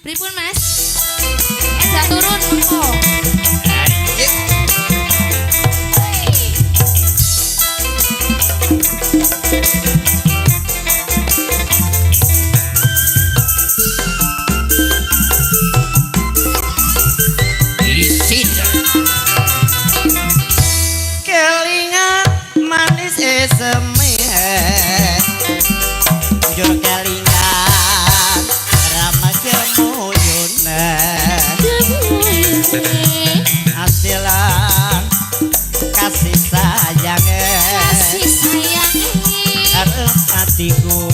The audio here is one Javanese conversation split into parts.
Pripun Mas? Enggak turun mengko. Kelingan manis eseme jur kelingan ramah kemuyune asilan kasih sayang arep atiku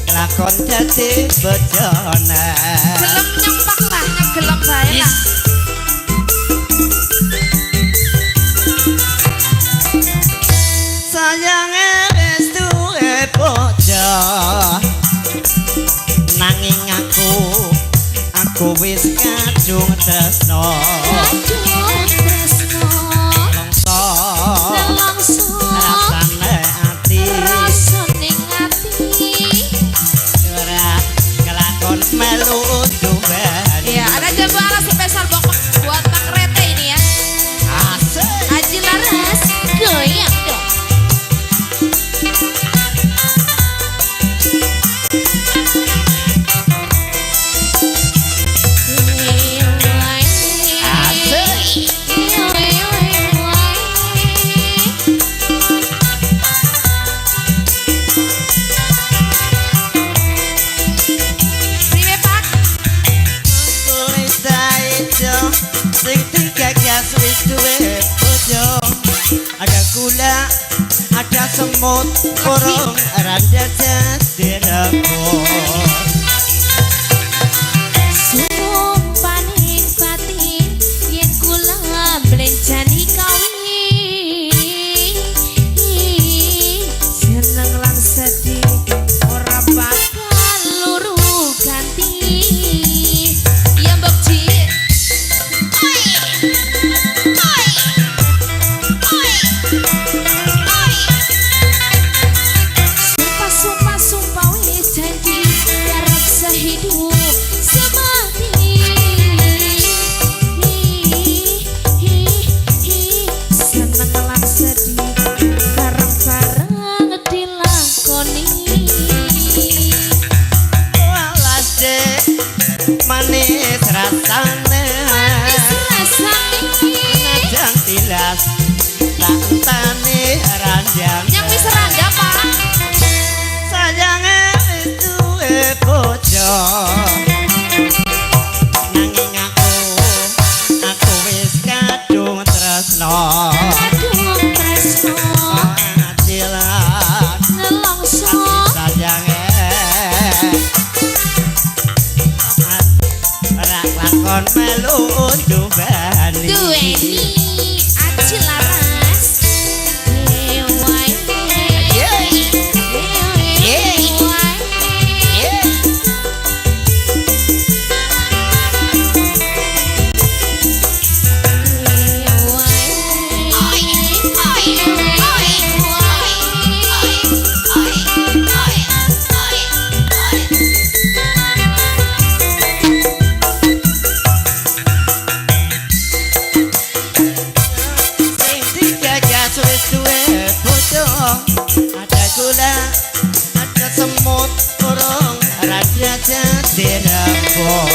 lakon dadi bojone Gelem nyempak lah, gelem bae lah. sayange wis duwe bojo nanging aku wis kadung tresno Nelongso rasane ati ora kelakon melu duwe ya, ada jambu alas spesial buat Pak Rete ini ya. asik Haji Laras, goyang dong. Priwe Pak? tulis daijo sing digagas wis duwe bojo ada gula ada semut porong randa jadi rebus Sumpaning batin yen kula blencani kawin seneng lan sedih ora bakal luru ganti ya Mbok Ji sumpah wis janji harap sehidup semati seneng lan sedih bareng-bareng dilakoni walas dek manis rasane najan tilas tak tani ranjang yang wis randa Pak sayange wis duwe bojo nanging aku wis kadung tresno aduh tresno adilan nelongso sayange ora lakon melu duweni duweni Haji Laras wae sing digagas wis duwe bojo ada gula ada semut burung rada jadi rebus